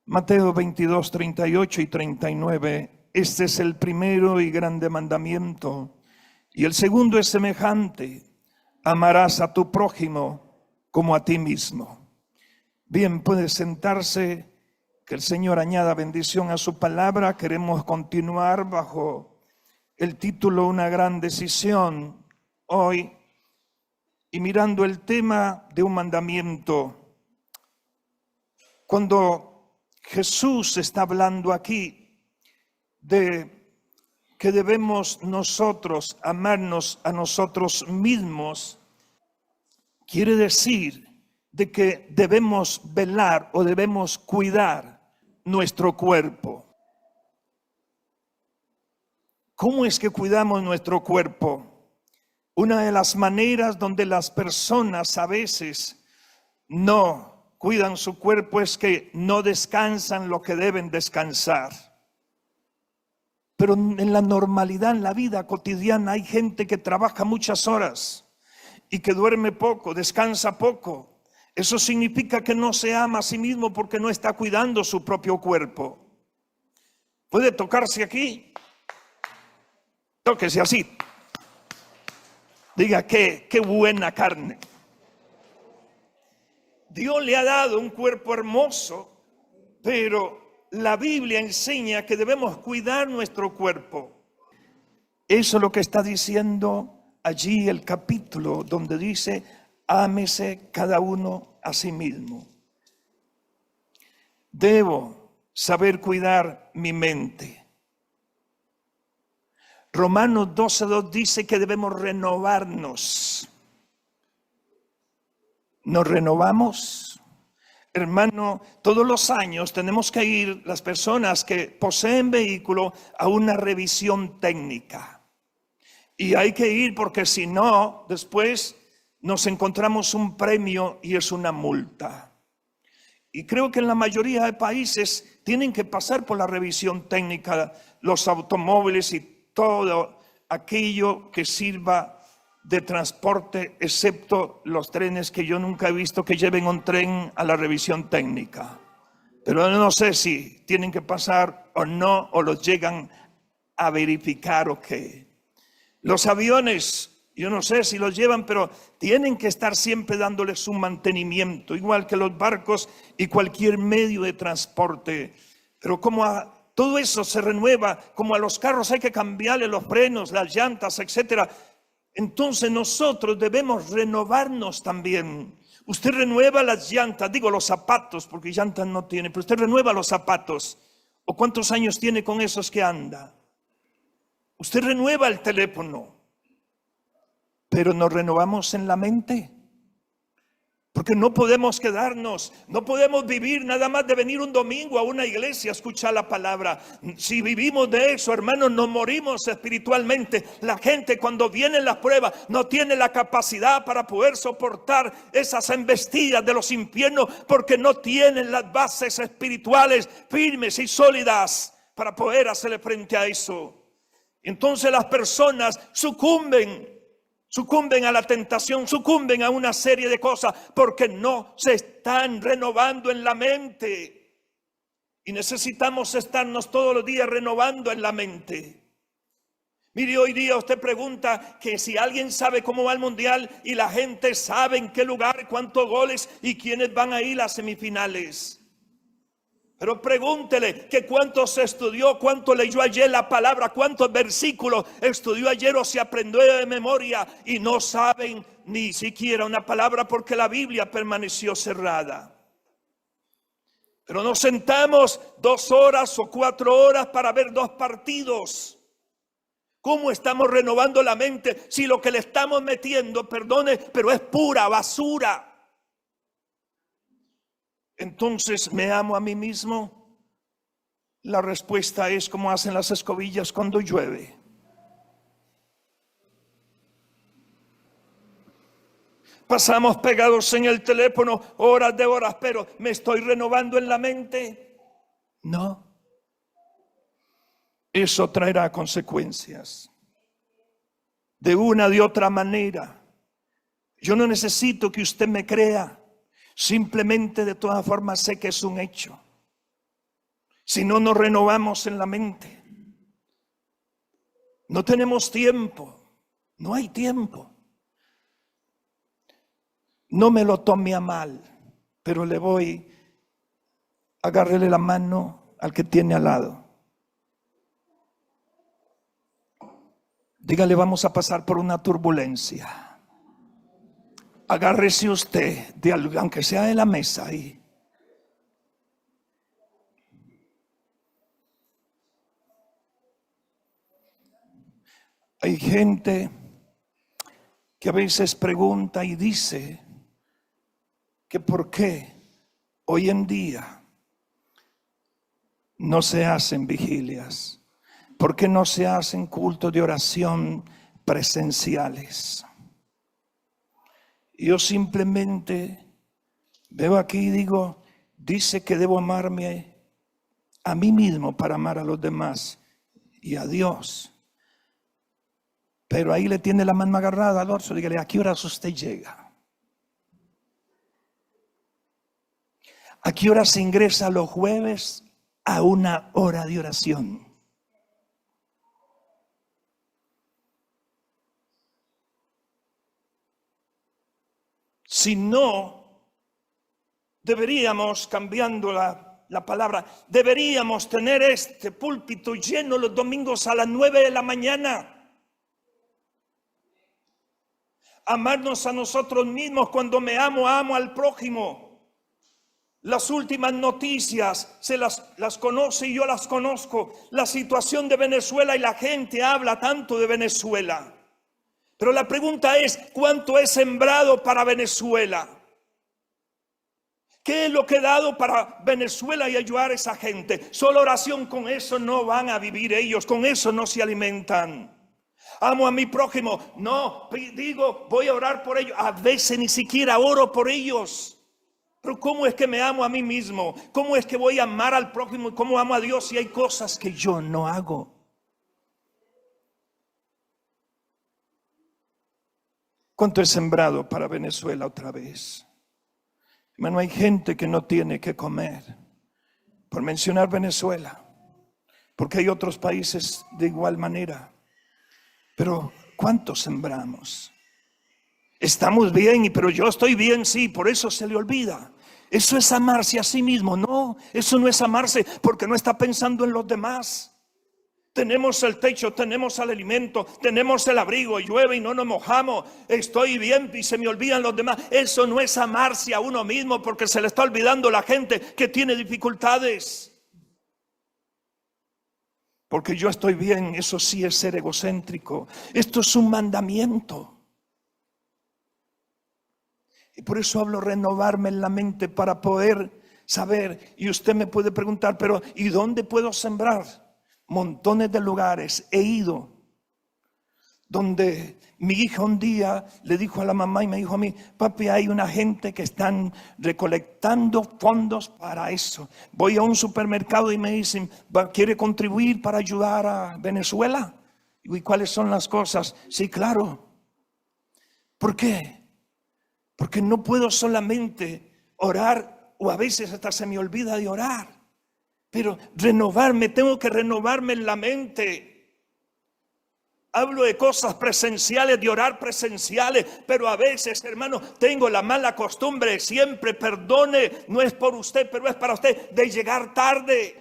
Mateo 22, 38 y 39. Este es el primero y grande mandamiento. Y el segundo es semejante: amarás a tu prójimo como a ti mismo. Bien, puede sentarse. Que el Señor añada bendición a su palabra. Queremos continuar bajo el título Una gran decisión hoy, y mirando el tema de un mandamiento. Cuando Jesús está hablando aquí de que debemos nosotros amarnos a nosotros mismos, quiere decir de que debemos velar o debemos cuidar nuestro cuerpo. ¿Cómo es que cuidamos nuestro cuerpo? Una de las maneras donde las personas a veces no cuidan su cuerpo es que no descansan lo que deben descansar. Pero en la normalidad, en la vida cotidiana, hay gente que trabaja muchas horas y que duerme poco, descansa poco. Eso significa que no se ama a sí mismo porque no está cuidando su propio cuerpo. ¿Puede tocarse aquí? Tóquese así. Diga, qué buena carne. Dios le ha dado un cuerpo hermoso, pero la Biblia enseña que debemos cuidar nuestro cuerpo. Eso es lo que está diciendo allí el capítulo donde dice: ámese cada uno a sí mismo. Debo saber cuidar mi mente. Romanos 12:2 dice que debemos renovarnos. ¿Nos renovamos? Hermano, todos los años tenemos que ir, las personas que poseen vehículo, a una revisión técnica. Y hay que ir porque si no, después nos encontramos un premio y es una multa. Y creo que en la mayoría de países tienen que pasar por la revisión técnica los automóviles y todo aquello que sirva de transporte, excepto los trenes, que yo nunca he visto que lleven un tren a la revisión técnica. Pero no sé si tienen que pasar o no, o los llegan a verificar o qué. Los aviones, yo no sé si los llevan, pero tienen que estar siempre dándoles un mantenimiento, igual que los barcos y cualquier medio de transporte. Pero como todo eso se renueva, como a los carros hay que cambiarle los frenos, las llantas, etcétera, entonces nosotros debemos renovarnos también. Usted renueva las llantas, digo los zapatos, porque llantas no tiene, pero usted renueva los zapatos. ¿O cuántos años tiene con esos que anda? Usted renueva el teléfono, pero nos renovamos en la mente. Porque no podemos quedarnos, no podemos vivir nada más de venir un domingo a una iglesia a escuchar la palabra. Si vivimos de eso, hermanos, nos morimos espiritualmente. La gente, cuando vienen las pruebas, no tiene la capacidad para poder soportar esas embestidas de los infiernos, porque no tienen las bases espirituales firmes y sólidas para poder hacerle frente a eso. Entonces las personas sucumben a la tentación, sucumben a una serie de cosas porque no se están renovando en la mente. Y necesitamos estarnos todos los días renovando en la mente. Mire, hoy día usted pregunta que si alguien sabe cómo va el mundial y la gente sabe en qué lugar, cuántos goles y quiénes van a ir a las semifinales. Pero pregúntele que cuánto se estudió, cuánto leyó ayer la palabra, cuántos versículos estudió ayer o se aprendió de memoria, y no saben ni siquiera una palabra porque la Biblia permaneció cerrada. Pero nos sentamos 2 horas o 4 horas para ver 2 partidos. ¿Cómo estamos renovando la mente si lo que le estamos metiendo, perdone, pero es pura basura? Entonces, ¿me amo a mí mismo? La respuesta es como hacen las escobillas cuando llueve. Pasamos pegados en el teléfono horas de horas, pero ¿me estoy renovando en la mente? No. Eso traerá consecuencias. De una de otra manera. Yo no necesito que usted me crea. Simplemente, de todas formas, sé que es un hecho. si no nos renovamos en la mente. No tenemos tiempo, no hay tiempo. No me lo tome a mal, pero le voy a agarrarle la mano al que tiene al lado. Dígale, vamos a pasar por una turbulencia. Agárrese usted, de algo, aunque sea de la mesa ahí. Hay gente que a veces pregunta y dice que por qué hoy en día no se hacen vigilias, por qué no se hacen cultos de oración presenciales. Yo simplemente veo aquí y digo, dice que debo amarme a mí mismo para amar a los demás y a Dios. Pero ahí le tiene la mano agarrada al dorso. Dígale, ¿a qué horas usted llega? ¿A qué horas se ingresa los jueves a una hora de oración? Si no, deberíamos, cambiando la palabra, deberíamos tener este púlpito lleno los domingos a las 9 de la mañana. Amarnos a nosotros mismos. Cuando me amo, amo al prójimo. Las últimas noticias se las conoce y yo las conozco. La situación de Venezuela, y la gente habla tanto de Venezuela. Pero la pregunta es, ¿cuánto he sembrado para Venezuela? ¿Qué es lo que he dado para Venezuela y ayudar a esa gente? Solo oración, con eso no van a vivir ellos, con eso no se alimentan. Amo a mi prójimo, no, digo, voy a orar por ellos. A veces ni siquiera oro por ellos. Pero ¿cómo es que me amo a mí mismo? ¿Cómo es que voy a amar al prójimo? ¿Y cómo amo a Dios si hay cosas que yo no hago? ¿Cuánto he sembrado para Venezuela otra vez? Hermano, hay gente que no tiene que comer. Por mencionar Venezuela. Porque hay otros países de igual manera. Pero ¿cuánto sembramos? Estamos bien, pero yo estoy bien, sí, por eso se le olvida. Eso es amarse a sí mismo. No, eso no es amarse porque no está pensando en los demás. Tenemos el techo, tenemos el alimento, tenemos el abrigo, llueve y no nos mojamos. Estoy bien y se me olvidan los demás. Eso no es amarse a uno mismo porque se le está olvidando la gente que tiene dificultades. Porque yo estoy bien, eso sí es ser egocéntrico. Esto es un mandamiento. Y por eso hablo renovarme en la mente para poder saber. Y usted me puede preguntar, pero ¿y dónde puedo sembrar? Montones de lugares he ido donde mi hija un día le dijo a la mamá y me dijo a mí, papi, hay una gente que están recolectando fondos para eso. Voy a un supermercado y me dicen, ¿quiere contribuir para ayudar a Venezuela? ¿Y cuáles son las cosas? Sí, claro. ¿Por qué? Porque no puedo solamente orar, o a veces hasta se me olvida de orar. Pero renovarme, tengo que renovarme en la mente. Hablo de cosas presenciales, de orar presenciales, pero a veces, hermano, tengo la mala costumbre, siempre, perdone, no es por usted, pero es para usted, de llegar tarde.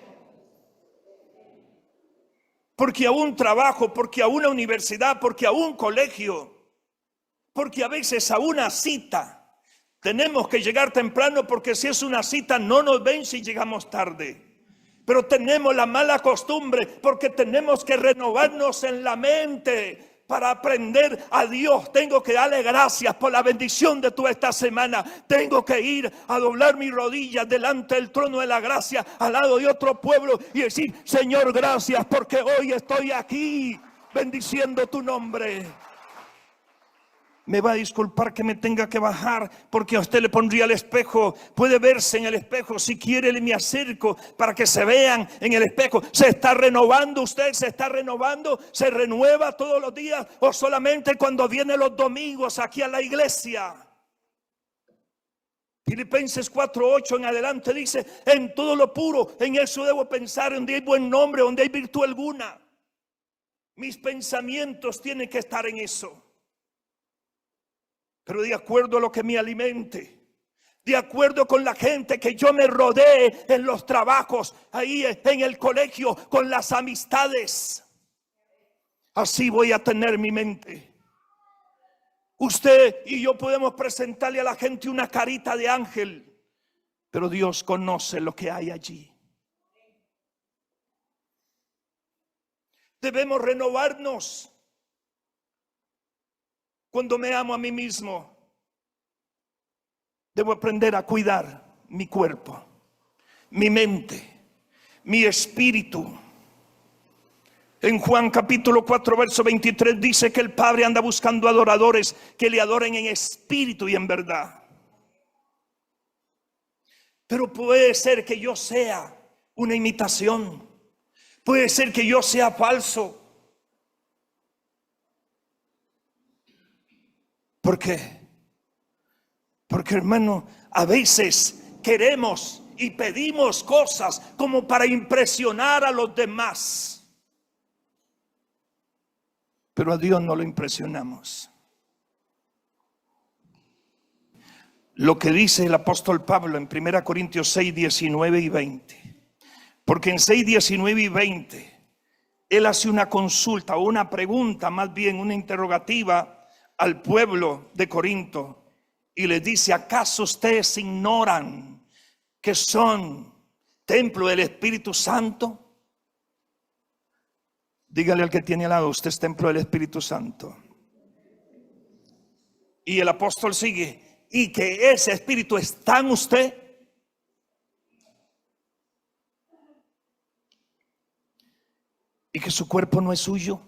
Porque a un trabajo, porque a una universidad, porque a un colegio, porque a veces a una cita, tenemos que llegar temprano porque si es una cita no nos ven si llegamos tarde. Pero tenemos la mala costumbre porque tenemos que renovarnos en la mente para aprender a Dios. Tengo que darle gracias por la bendición de toda esta semana. Tengo que ir a doblar mis rodillas delante del trono de la gracia al lado de otro pueblo y decir, Señor, gracias porque hoy estoy aquí bendiciendo tu nombre. Me va a disculpar que me tenga que bajar porque a usted le pondría el espejo. Puede verse en el espejo. Si quiere me acerco para que se vean en el espejo. ¿Se está renovando usted? ¿Se está renovando? ¿Se renueva todos los días? ¿O solamente cuando viene los domingos aquí a la iglesia? Filipenses 4:8 en adelante dice: en todo lo puro, en eso debo pensar, donde hay buen nombre, donde hay virtud alguna. Mis pensamientos tienen que estar en eso, pero de acuerdo a lo que me alimente, de acuerdo con la gente que yo me rodee en los trabajos, ahí en el colegio, con las amistades. Así voy a tener mi mente. Usted y yo podemos presentarle a la gente una carita de ángel, pero Dios conoce lo que hay allí. Debemos renovarnos. Cuando me amo a mí mismo, debo aprender a cuidar mi cuerpo, mi mente, mi espíritu. En Juan capítulo 4 verso 23 dice que el Padre anda buscando adoradores que le adoren en espíritu y en verdad. Pero puede ser que yo sea una imitación. Puede ser que yo sea falso. ¿Por qué? Porque, hermano, a veces queremos y pedimos cosas como para impresionar a los demás. Pero a Dios no lo impresionamos. Lo que dice el apóstol Pablo en 1 Corintios 6, 19 y 20. Porque en 6, 19 y 20, él hace una consulta o una pregunta, más bien una interrogativa al pueblo de Corinto. Y les dice: ¿acaso ustedes ignoran que son templo del Espíritu Santo? Dígale al que tiene al lado: usted es templo del Espíritu Santo. Y el apóstol sigue: y que ese Espíritu está en usted. Y que su cuerpo no es suyo.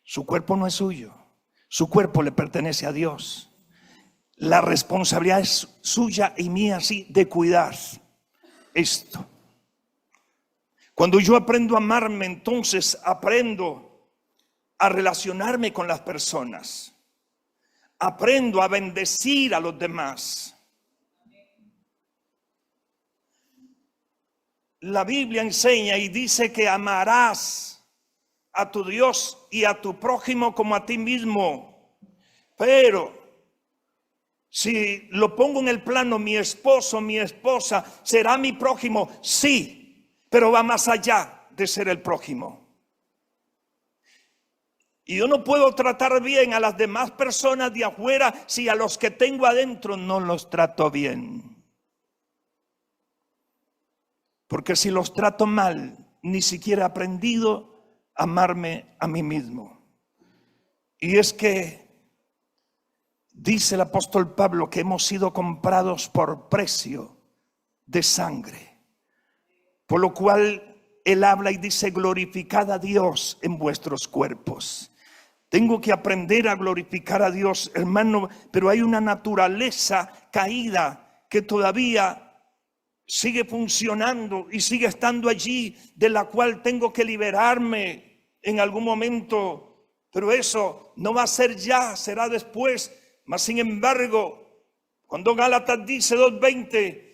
Su cuerpo no es suyo. Su cuerpo le pertenece a Dios. La responsabilidad es suya y mía, sí, de cuidar esto. Cuando yo aprendo a amarme, entonces aprendo a relacionarme con las personas. Aprendo a bendecir a los demás. La Biblia enseña y dice que amarás a tu Dios y a tu prójimo como a ti mismo. Pero si lo pongo en el plano, mi esposo, mi esposa, ¿será mi prójimo? Sí, pero va más allá de ser el prójimo. Y yo no puedo tratar bien a las demás personas de afuera si a los que tengo adentro no los trato bien. Porque si los trato mal, ni siquiera he aprendido a amarme a mí mismo. Y es que dice el apóstol Pablo que hemos sido comprados por precio de sangre. Por lo cual él habla y dice: glorificad a Dios en vuestros cuerpos. Tengo que aprender a glorificar a Dios, hermano, pero hay una naturaleza caída que todavía sigue funcionando y sigue estando allí, de la cual tengo que liberarme en algún momento. Pero eso no va a ser ya, será después. Mas sin embargo, cuando Gálatas dice 2:20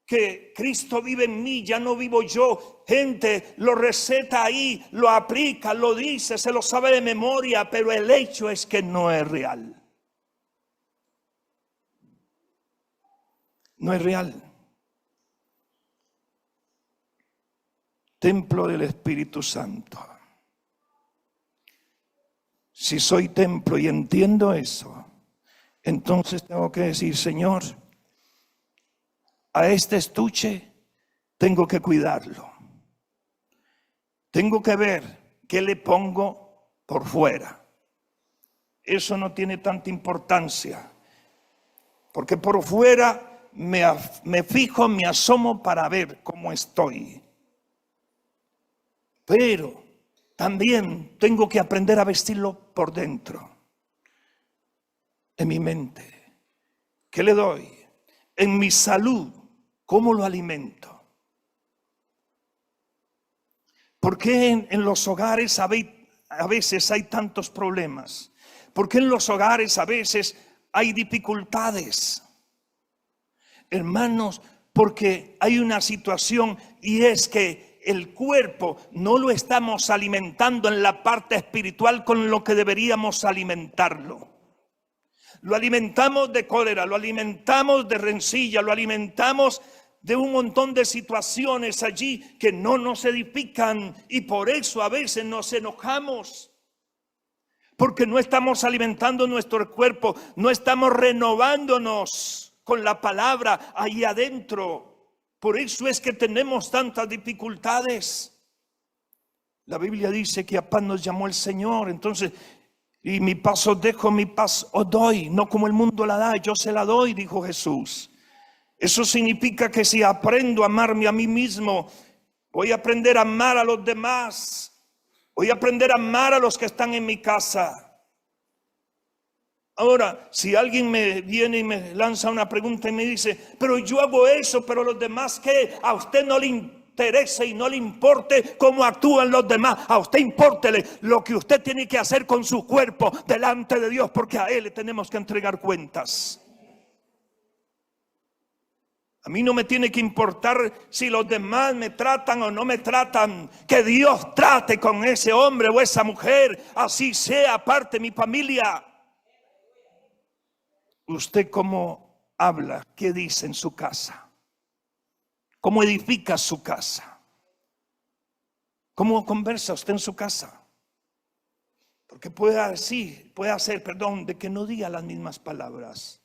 que Cristo vive en mí, ya no vivo yo, gente lo receta ahí, lo aplica, lo dice, se lo sabe de memoria, pero el hecho es que no es real. No es real. Templo del Espíritu Santo. Si soy templo y entiendo eso, entonces tengo que decir: Señor, a este estuche tengo que cuidarlo. Tengo que ver qué le pongo por fuera. Eso no tiene tanta importancia, porque por fuera me fijo, me asomo para ver cómo estoy. Pero también tengo que aprender a vestirlo por dentro. En mi mente, ¿qué le doy? En mi salud, ¿cómo lo alimento? ¿Por qué en los hogares a veces hay tantos problemas? ¿Por qué en los hogares a veces hay dificultades, hermanos, porque hay una situación, y es que el cuerpo no lo estamos alimentando en la parte espiritual con lo que deberíamos alimentarlo. Lo alimentamos de cólera, lo alimentamos de rencilla, lo alimentamos de un montón de situaciones allí que no nos edifican, y por eso a veces nos enojamos, porque no estamos alimentando nuestro cuerpo, no estamos renovándonos con la palabra ahí adentro. Por eso es que tenemos tantas dificultades. La Biblia dice que a paz nos llamó el Señor. Entonces, y mi paz os dejo, mi paz os doy, no como el mundo la da, yo se la doy, dijo Jesús. Eso significa que si aprendo a amarme a mí mismo, voy a aprender a amar a los demás. Voy a aprender a amar a los que están en mi casa. Ahora, si alguien me viene y me lanza una pregunta y me dice, pero yo hago eso, pero los demás, ¿qué? A usted no le interesa y no le importe cómo actúan los demás. A usted impórtele lo que usted tiene que hacer con su cuerpo delante de Dios, porque a Él le tenemos que entregar cuentas. A mí no me tiene que importar si los demás me tratan o no me tratan. Que Dios trate con ese hombre o esa mujer, así sea parte de mi familia. ¿Usted cómo habla? ¿Qué dice en su casa? ¿Cómo edifica su casa? ¿Cómo conversa usted en su casa? Porque puede hacer, de que no diga las mismas palabras,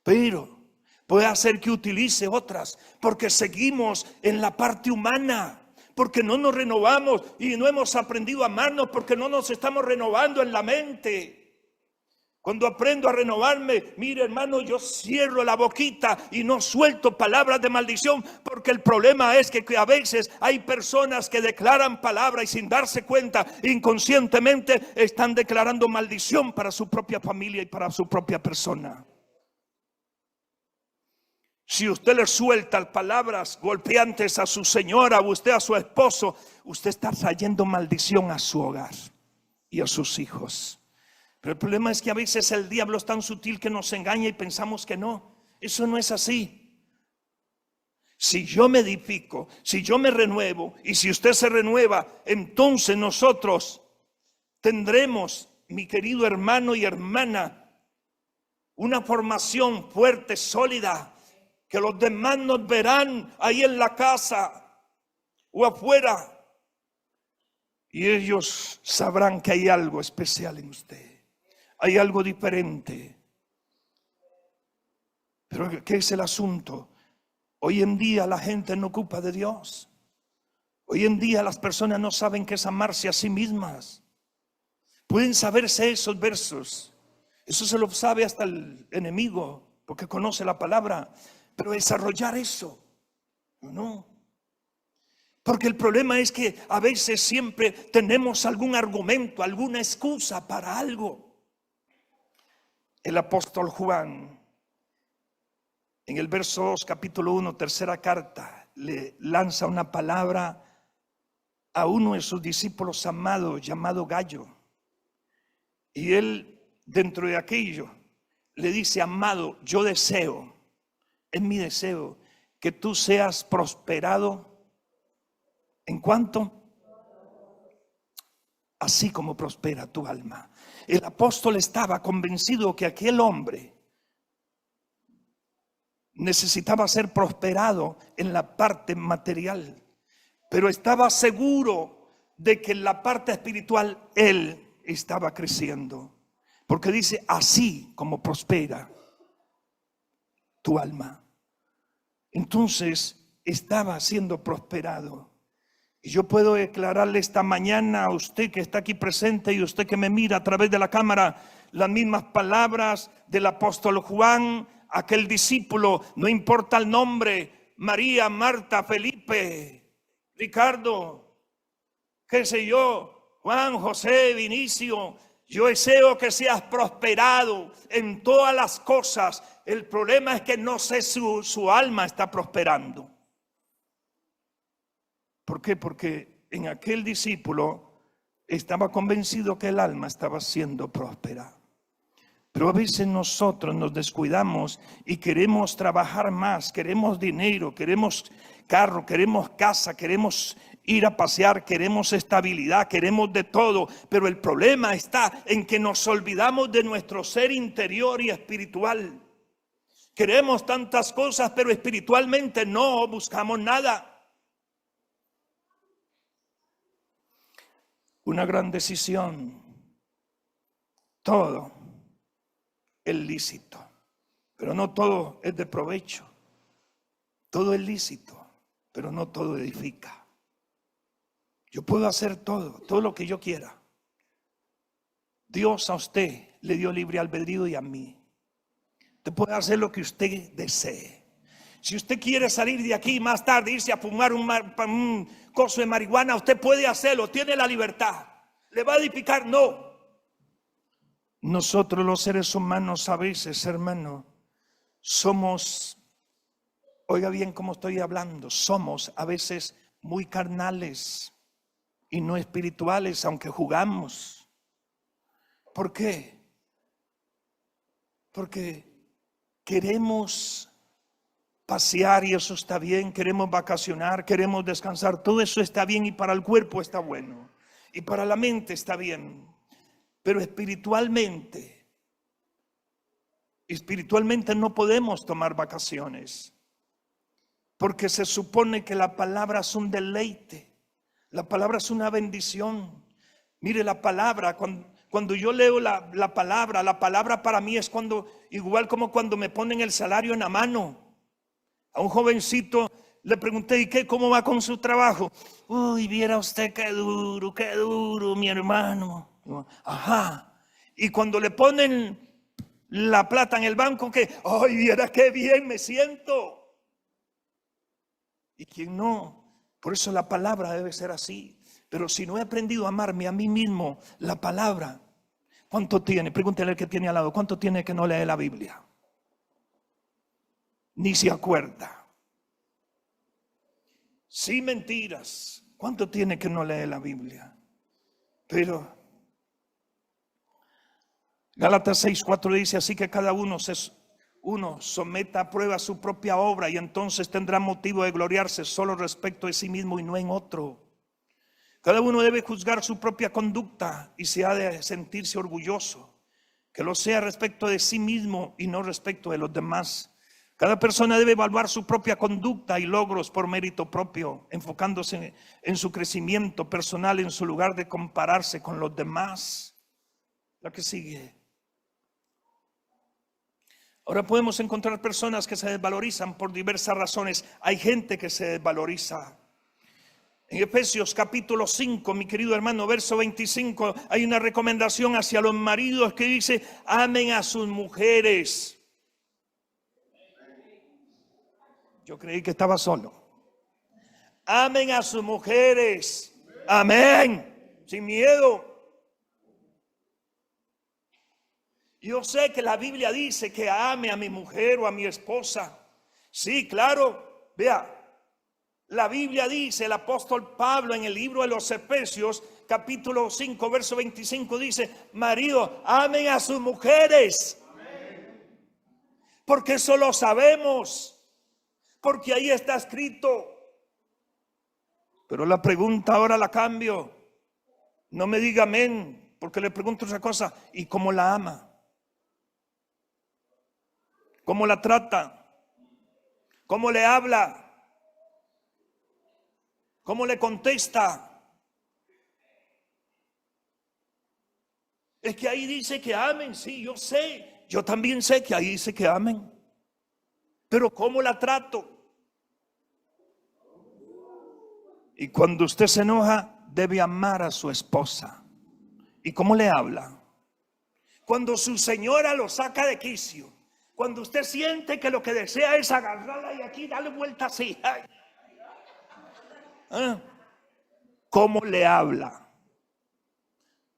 pero puede hacer que utilice otras, porque seguimos en la parte humana, porque no nos renovamos y no hemos aprendido a amarnos, porque no nos estamos renovando en la mente. Cuando aprendo a renovarme, mire hermano, yo cierro la boquita y no suelto palabras de maldición, porque el problema es que a veces hay personas que declaran palabras y sin darse cuenta, inconscientemente están declarando maldición para su propia familia y para su propia persona. Si usted le suelta palabras golpeantes a su señora o usted a su esposo, usted está trayendo maldición a su hogar y a sus hijos. Pero el problema es que a veces el diablo es tan sutil que nos engaña y pensamos que no. Eso no es así. Si yo me edifico, si yo me renuevo y si usted se renueva, entonces nosotros tendremos, mi querido hermano y hermana, una formación fuerte, sólida, que los demás nos verán ahí en la casa o afuera y ellos sabrán que hay algo especial en usted. Hay algo diferente. Pero ¿qué es el asunto? Hoy en día la gente no ocupa de Dios. Hoy en día las personas no saben qué es amarse a sí mismas. Pueden saberse esos versos. Eso se lo sabe hasta el enemigo, porque conoce la palabra. Pero desarrollar eso, no. Porque el problema es que a veces siempre tenemos algún argumento, alguna excusa para algo. El apóstol Juan, en el verso 2, capítulo 1, tercera carta, le lanza una palabra a uno de sus discípulos amados, llamado Gallo. Y él, dentro de aquello, le dice: amado, yo deseo, es mi deseo, que tú seas prosperado. ¿En cuánto? Así como prospera tu alma. El apóstol estaba convencido que aquel hombre necesitaba ser prosperado en la parte material, pero estaba seguro de que en la parte espiritual él estaba creciendo, porque dice: así como prospera tu alma. Entonces estaba siendo prosperado. Y yo puedo declararle esta mañana a usted que está aquí presente y usted que me mira a través de la cámara, las mismas palabras del apóstol Juan, aquel discípulo, no importa el nombre, María, Marta, Felipe, Ricardo, qué sé yo, Juan, José, Vinicio. Yo deseo que seas prosperado en todas las cosas. El problema es que no sé si su alma está prosperando. ¿Por qué? Porque en aquel discípulo estaba convencido que el alma estaba siendo próspera. Pero a veces nosotros nos descuidamos y queremos trabajar más, queremos dinero, queremos carro, queremos casa, queremos ir a pasear, queremos estabilidad, queremos de todo. Pero el problema está en que nos olvidamos de nuestro ser interior y espiritual. Queremos tantas cosas, pero espiritualmente no buscamos nada. Una gran decisión. Todo es lícito, pero no todo es de provecho. Todo es lícito, pero no todo edifica. Yo puedo hacer todo lo que yo quiera. Dios a usted le dio libre albedrío y a mí. Usted puede hacer lo que usted desee. Si usted quiere salir de aquí más tarde, irse a fumar un coso de marihuana, usted puede hacerlo, tiene la libertad. ¿Le va a edificar? No. Nosotros los seres humanos a veces, hermano, somos, oiga bien cómo estoy hablando, somos a veces muy carnales y no espirituales, aunque jugamos. ¿Por qué? Porque queremos pasear y eso está bien, queremos vacacionar, queremos descansar, todo eso está bien y para el cuerpo está bueno y para la mente está bien. Pero espiritualmente no podemos tomar vacaciones, porque se supone que la palabra es un deleite, la palabra es una bendición. Mire, la palabra, cuando yo leo la palabra para mí es igual como cuando me ponen el salario en la mano. A un jovencito le pregunté, ¿y qué? ¿Cómo va con su trabajo? Uy, viera usted qué duro, mi hermano. Ajá. Y cuando le ponen la plata en el banco, que, ay, viera qué bien me siento. ¿Y quién no? Por eso la palabra debe ser así. Pero si no he aprendido a amarme a mí mismo, la palabra, ¿cuánto tiene? Pregúntele al que tiene al lado, ¿cuánto tiene que no lee la Biblia? Ni se acuerda. Sí, mentiras. ¿Cuánto tiene que no lee la Biblia? Pero Gálatas 6:4 dice, así que cada uno someta a prueba su propia obra y entonces tendrá motivo de gloriarse solo respecto de sí mismo y no en otro. Cada uno debe juzgar su propia conducta y se ha de sentirse orgulloso, que lo sea respecto de sí mismo y no respecto de los demás. Cada persona debe evaluar su propia conducta y logros por mérito propio, enfocándose en su crecimiento personal en su lugar de compararse con los demás. La que sigue. Ahora podemos encontrar personas que se desvalorizan por diversas razones. Hay gente que se desvaloriza. En Efesios capítulo 5, mi querido hermano, verso 25, hay una recomendación hacia los maridos que dice, amen a sus mujeres. Yo creí que estaba solo. Amen a sus mujeres. Amén. Sin miedo. Yo sé que la Biblia dice que ame a mi mujer o a mi esposa. Sí, claro. Vea, la Biblia dice, el apóstol Pablo en el libro de los Efesios, capítulo 5, verso 25, dice, marido, amen a sus mujeres. Porque eso lo sabemos. Porque ahí está escrito. Pero la pregunta ahora la cambio. No me diga amén, porque le pregunto otra cosa. ¿Y cómo la ama? ¿Cómo la trata? ¿Cómo le habla? ¿Cómo le contesta? Es que ahí dice que amen, sí, yo sé. Yo también sé que ahí dice que amen. Pero ¿cómo la trato? Y cuando usted se enoja, debe amar a su esposa. ¿Y cómo le habla? Cuando su señora lo saca de quicio. Cuando usted siente que lo que desea es agarrarla y aquí darle vuelta así. ¿Cómo le habla?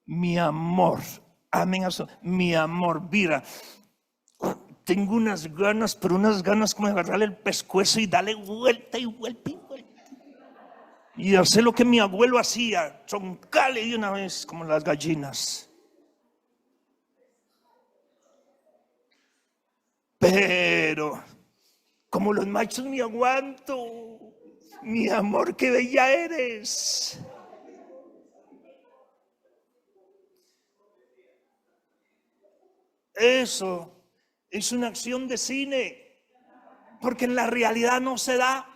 Mi amor. Amén a su. Mi amor, mira. Tengo unas ganas, pero unas ganas como de agarrarle el pescuezo y darle vuelta y vuelta y vuelta. Y hacer lo que mi abuelo hacía, troncarle de una vez como las gallinas. Pero como los machos me aguanto. Mi amor, qué bella eres. Eso es una acción de cine, porque en la realidad no se da.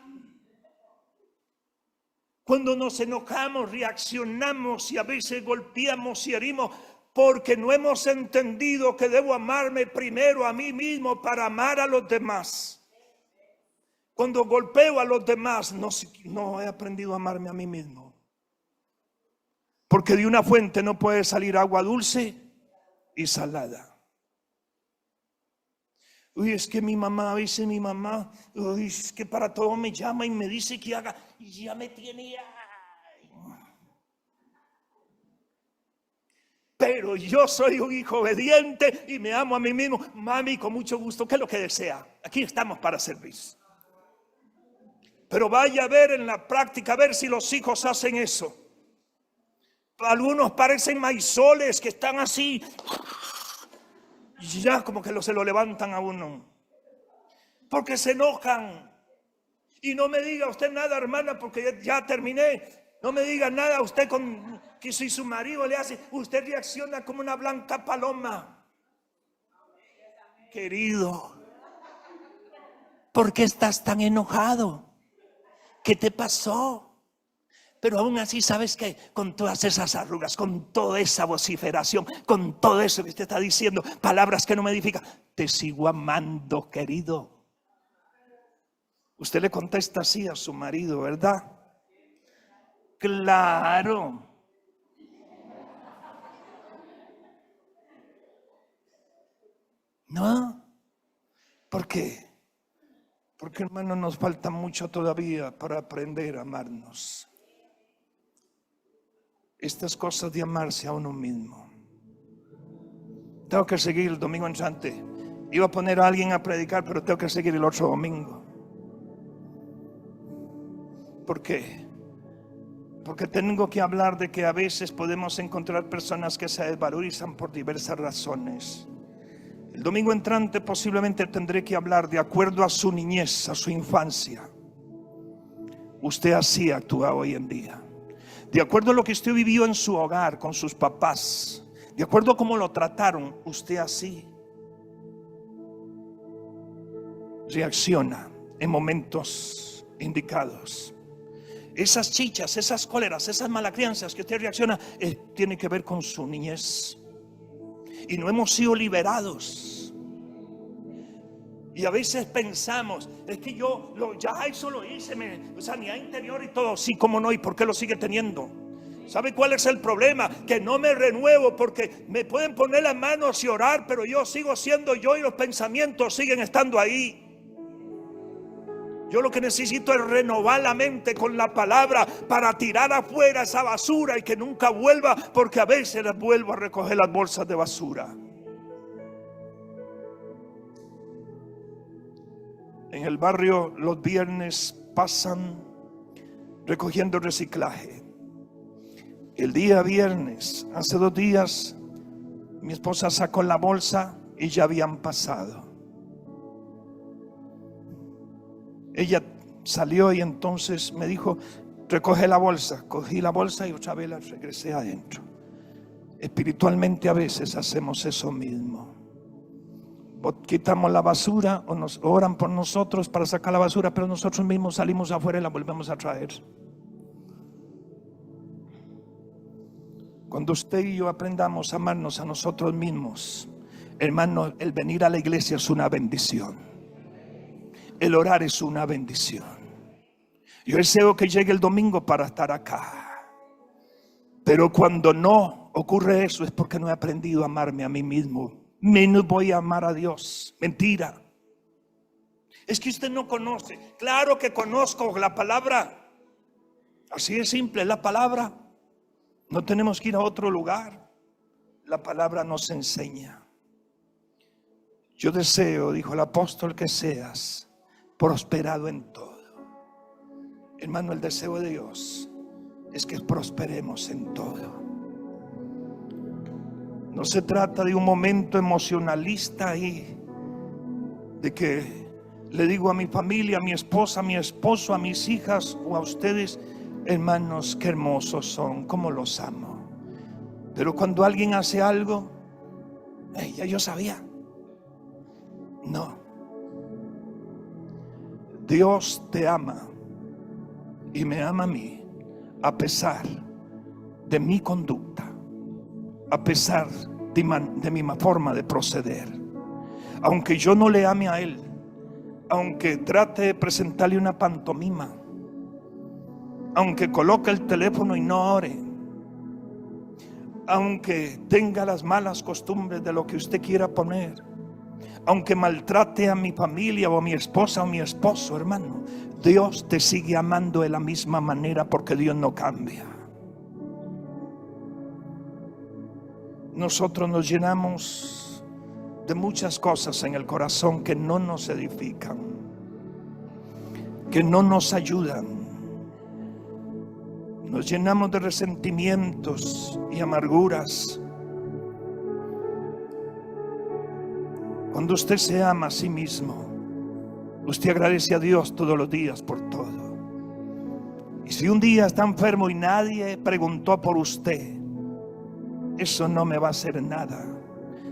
Cuando nos enojamos, reaccionamos y a veces golpeamos y herimos porque no hemos entendido que debo amarme primero a mí mismo para amar a los demás. Cuando golpeo a los demás, no he aprendido a amarme a mí mismo. Porque de una fuente no puede salir agua dulce y salada. Uy, es que mi mamá, a veces mi mamá, uy, es que para todo me llama y me dice que haga, y ya me tiene. Pero yo soy un hijo obediente y me amo a mí mismo. Mami, con mucho gusto, ¿qué es lo que desea? Aquí estamos para servir. Pero vaya a ver en la práctica, a ver si los hijos hacen eso. Algunos parecen maizoles que están así, y ya como que se lo levantan a uno, porque se enojan. Y no me diga usted nada, hermana, porque ya terminé. No me diga nada usted con que si su marido le hace, usted reacciona como una blanca paloma. Querido, ¿por qué estás tan enojado? ¿Qué te pasó? Pero aún así, ¿sabes qué? Con todas esas arrugas, con toda esa vociferación, con todo eso que usted está diciendo, palabras que no me edifican, te sigo amando, querido. Usted le contesta así a su marido, ¿verdad? Claro. ¿No? ¿Por qué? Porque, hermano, nos falta mucho todavía para aprender a amarnos. Estas cosas de amarse a uno mismo. Tengo que seguir el domingo entrante. Iba a poner a alguien a predicar, pero tengo que seguir el otro domingo. ¿Por qué? Porque tengo que hablar de que a veces podemos encontrar personas que se desvalorizan por diversas razones. El domingo entrante posiblemente tendré que hablar de acuerdo a su niñez, a su infancia. Usted así actúa hoy en día. De acuerdo a lo que usted vivió en su hogar, con sus papás. De acuerdo a cómo lo trataron, usted así reacciona en momentos indicados. Esas chichas, esas cóleras, esas malacrianzas que usted reacciona, tiene que ver con su niñez. Y no hemos sido liberados. Y a veces pensamos, es que yo ya eso lo hice, sanidad interior y todo. Sí, cómo no, ¿y por qué lo sigue teniendo? ¿Sabe cuál es el problema? Que no me renuevo, porque me pueden poner las manos y orar, pero yo sigo siendo yo y los pensamientos siguen estando ahí. Yo lo que necesito es renovar la mente con la palabra para tirar afuera esa basura y que nunca vuelva, porque a veces vuelvo a recoger las bolsas de basura. En el barrio los viernes pasan recogiendo reciclaje. El día viernes, hace 2 días, mi esposa sacó la bolsa y ya habían pasado. Ella salió y entonces me dijo, recoge la bolsa. Cogí la bolsa y otra vez la regresé adentro. Espiritualmente a veces hacemos eso mismo. Quitamos la basura o nos oran por nosotros para sacar la basura, pero nosotros mismos salimos afuera y la volvemos a traer. Cuando usted y yo aprendamos a amarnos a nosotros mismos, hermano, el venir a la iglesia es una bendición. El orar es una bendición. Yo deseo que llegue el domingo para estar acá. Pero cuando no ocurre eso es porque no he aprendido a amarme a mí mismo. Menos voy a amar a Dios. Mentira. Es que usted no conoce. Claro que conozco la palabra. Así es simple, la palabra. No tenemos que ir a otro lugar. La palabra nos enseña. Yo deseo, dijo el apóstol, que seas prosperado en todo. Hermano, el deseo de Dios es que prosperemos en todo. No se trata de un momento emocionalista ahí, de que le digo a mi familia, a mi esposa, a mi esposo, a mis hijas o a ustedes: hermanos, qué hermosos son, cómo los amo. Pero cuando alguien hace algo, ya yo sabía. No. Dios te ama y me ama a mí a pesar de mi conducta, a pesar de mi forma de proceder. Aunque yo no le ame a Él, aunque trate de presentarle una pantomima, aunque coloque el teléfono y no ore, aunque tenga las malas costumbres de lo que usted quiera poner, aunque maltrate a mi familia o a mi esposa o a mi esposo, hermano, Dios te sigue amando de la misma manera, porque Dios no cambia. Nosotros nos llenamos de muchas cosas en el corazón que no nos edifican, que no nos ayudan. Nos llenamos de resentimientos y amarguras. Cuando usted se ama a sí mismo, usted agradece a Dios todos los días por todo. Y si un día está enfermo y nadie preguntó por usted, eso no me va a hacer nada.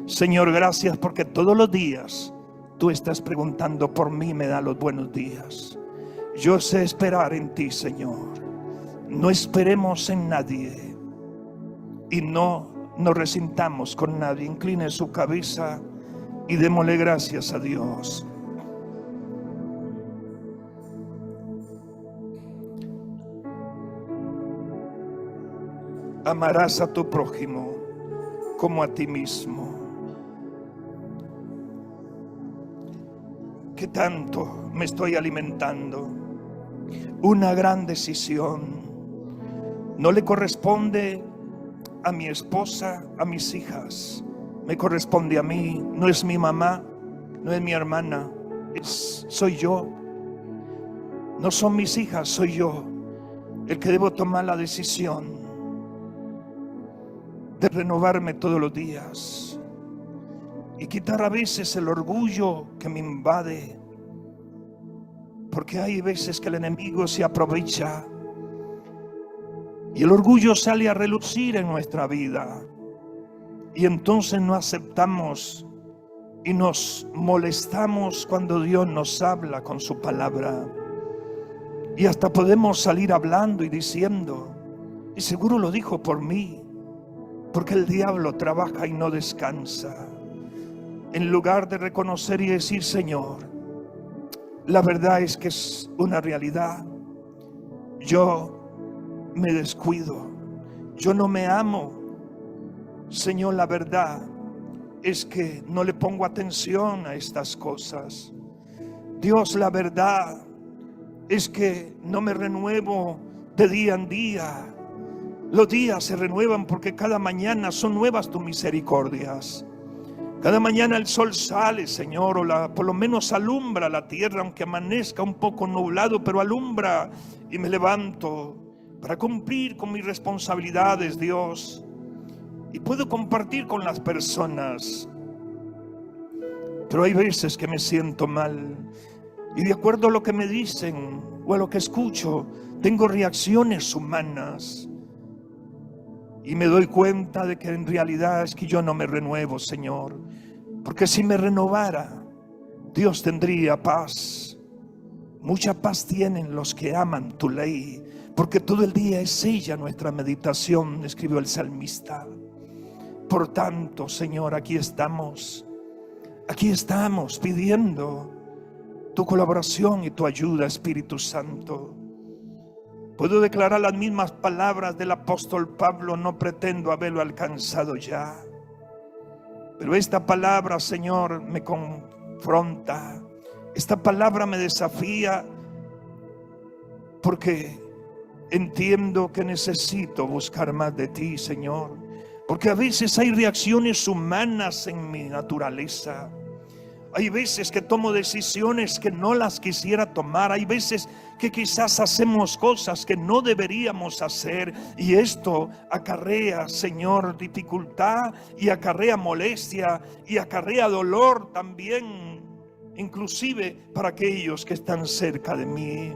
Señor, gracias porque todos los días tú estás preguntando por mí, me da los buenos días. Yo sé esperar en ti, Señor. No esperemos en nadie y no nos resintamos con nadie. Incline su cabeza y démosle gracias a Dios. Amarás a tu prójimo como a ti mismo. ¿Qué tanto me estoy alimentando? Una gran decisión. No le corresponde a mi esposa, a mis hijas. Me corresponde a mí. No es mi mamá, no es mi hermana, soy yo. No son mis hijas, soy yo el que debo tomar la decisión de renovarme todos los días y quitar a veces el orgullo que me invade, porque hay veces que el enemigo se aprovecha y el orgullo sale a relucir en nuestra vida, y entonces no aceptamos y nos molestamos cuando Dios nos habla con su palabra, y hasta podemos salir hablando y diciendo: y seguro lo dijo por mí, porque el diablo trabaja y no descansa. En lugar de reconocer y decir: Señor, la verdad es que es una realidad, yo me descuido, yo no me amo. Señor, la verdad es que no le pongo atención a estas cosas. Dios, la verdad es que no me renuevo de día en día. Los días se renuevan porque cada mañana son nuevas tus misericordias. Cada mañana el sol sale, Señor, o por lo menos alumbra la tierra, aunque amanezca un poco nublado, pero alumbra, y me levanto para cumplir con mis responsabilidades, Dios. Y puedo compartir con las personas, pero hay veces que me siento mal, y de acuerdo a lo que me dicen o a lo que escucho, tengo reacciones humanas. Y me doy cuenta de que en realidad es que yo no me renuevo, Señor. Porque si me renovara, Dios tendría paz. Mucha paz tienen los que aman tu ley, porque todo el día es ella nuestra meditación, escribió el salmista. Por tanto, Señor, aquí estamos pidiendo tu colaboración y tu ayuda, Espíritu Santo. Puedo declarar las mismas palabras del apóstol Pablo: no pretendo haberlo alcanzado ya, pero esta palabra, Señor, me confronta. Esta palabra me desafía, porque entiendo que necesito buscar más de ti, Señor. Porque a veces hay reacciones humanas en mi naturaleza. Hay veces que tomo decisiones que no las quisiera tomar. Hay veces que quizás hacemos cosas que no deberíamos hacer. Y esto acarrea, Señor, dificultad, y acarrea molestia, y acarrea dolor también. inclusive para aquellos que están cerca de mí,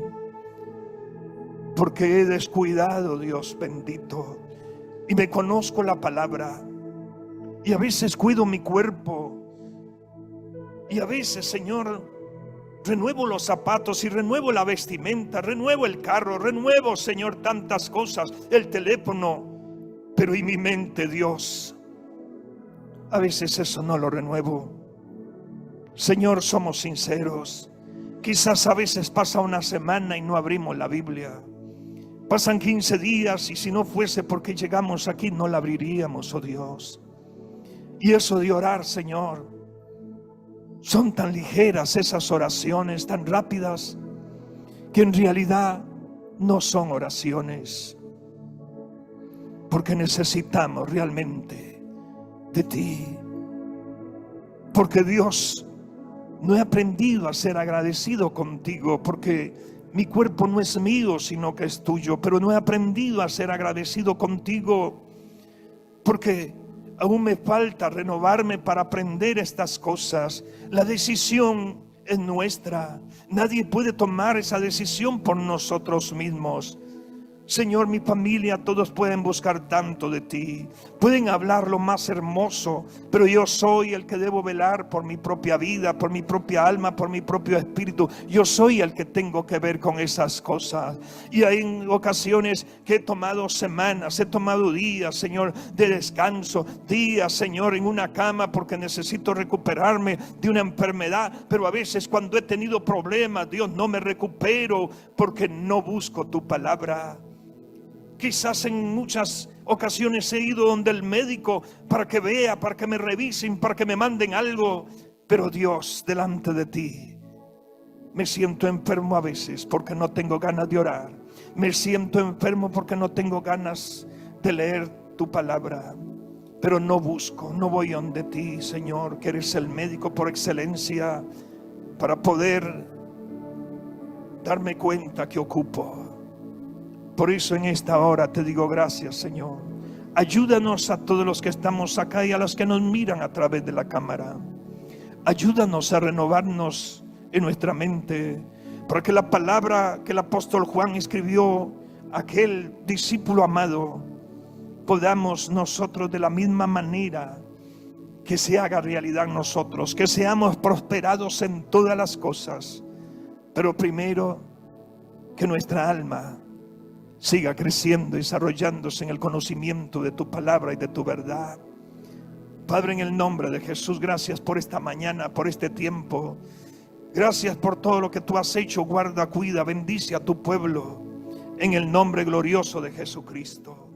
porque he descuidado, Dios bendito, y me conozco la palabra, y a veces cuido mi cuerpo, y a veces, Señor, renuevo los zapatos y renuevo la vestimenta, renuevo el carro, renuevo, Señor, tantas cosas, el teléfono, pero ¿y mi mente, Dios? A veces eso no lo renuevo. Señor, somos sinceros. Quizás a veces pasa una semana y no abrimos la Biblia. Pasan 15 días y si no fuese porque llegamos aquí no la abriríamos, oh Dios. Y eso de orar, Señor, son tan ligeras esas oraciones, tan rápidas, que en realidad no son oraciones. Porque necesitamos realmente de ti. Porque Dios, no he aprendido a ser agradecido contigo, porque mi cuerpo no es mío, sino que es tuyo. Pero no he aprendido a ser agradecido contigo, porque aún me falta renovarme para aprender estas cosas. La decisión es nuestra. Nadie puede tomar esa decisión por nosotros mismos. Señor, mi familia, todos pueden buscar tanto de ti, pueden hablar lo más hermoso, pero yo soy el que debo velar por mi propia vida, por mi propia alma, por mi propio espíritu. Yo soy el que tengo que ver con esas cosas. Y hay en ocasiones que he tomado semanas, he tomado días, Señor, de descanso, días, Señor, en una cama porque necesito recuperarme de una enfermedad. Pero a veces cuando he tenido problemas, Dios, no me recupero porque no busco tu palabra. Quizás en muchas ocasiones he ido donde el médico para que vea, para que me revisen, para que me manden algo. Pero Dios, delante de ti, me siento enfermo a veces porque no tengo ganas de orar. Me siento enfermo porque no tengo ganas de leer tu palabra. Pero no busco, no voy donde ti, Señor, que eres el médico por excelencia, para poder darme cuenta que ocupo. Por eso en esta hora te digo gracias, Señor. Ayúdanos a todos los que estamos acá y a los que nos miran a través de la cámara. Ayúdanos a renovarnos en nuestra mente, para que la palabra que el apóstol Juan escribió, aquel discípulo amado, podamos nosotros de la misma manera que se haga realidad en nosotros, que seamos prosperados en todas las cosas, pero primero que nuestra alma siga creciendo y desarrollándose en el conocimiento de tu palabra y de tu verdad. Padre, en el nombre de Jesús, gracias por esta mañana, por este tiempo. Gracias por todo lo que tú has hecho. Guarda, cuida, bendice a tu pueblo en el nombre glorioso de Jesucristo.